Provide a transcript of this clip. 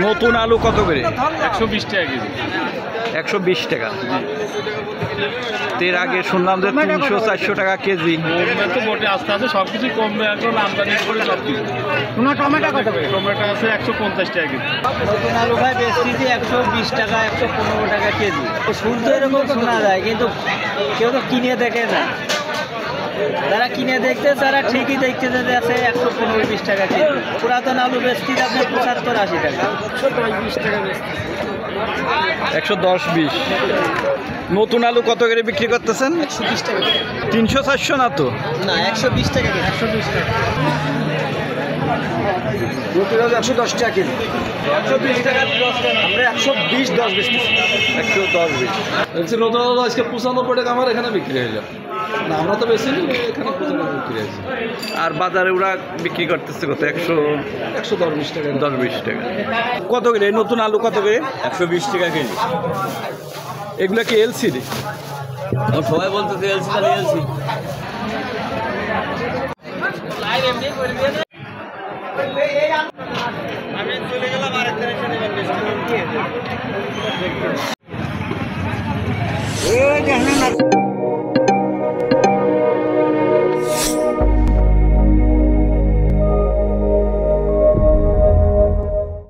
নতুন আলু কত করে? 120 টাকা কেজি। 120 টাকা। এর আগে শুনলাম যে 300-400 টাকা কেজি। কমবে তো বটে, আস্তে আস্তে সব কিছু কমবে, এখন আমদানি করে সব কিছু। টমেটো কত করে? টমেটো আছে 150 টাকা কেজি। নতুন আলু ভাই বেচতেছি 120 টাকা, 115 টাকা কেজি। শুনতে এরকম শোনা যায়, কিন্তু কেউ তো কিনে দেখে না। যারা কিনে দেখতে তারা ঠিকই দেখতেছে যে আছে 115-20 টাকা কেজি। পুরাতন আলু বেচতে আপনি 75-80 টাকা, 110-20 টাকা বেচতে। 110-20। নতুন আলু কত করে বিক্রি করতেছেন? 120 টাকা। 300-400 না তো? না, 120 টাকা। 120 টাকা। নতুন আলু 110 টাকা কেজি। 120 টাকা 10 টাকা। আমরা 120-10 বেচতেছি। 110-20। বলছি নতুন আলু আজকে 95 টাকা আমার এখানে বিক্রি হয়ে যাবে না, আমরা তো বেশি নিই, এখানে 95 বিক্রি হয়েছে। আর বাজারে ওরা বিক্রি করতেছে কত? 110-20 টাকা। 10-20 টাকা। কত করে নতুন আলু কত করে? 120 টাকা কেজি। এগুলা কি এলসি? সবাই বলতেছে এলসি, তাহলে এলসি। আমি চলে গেলাম আরেকটা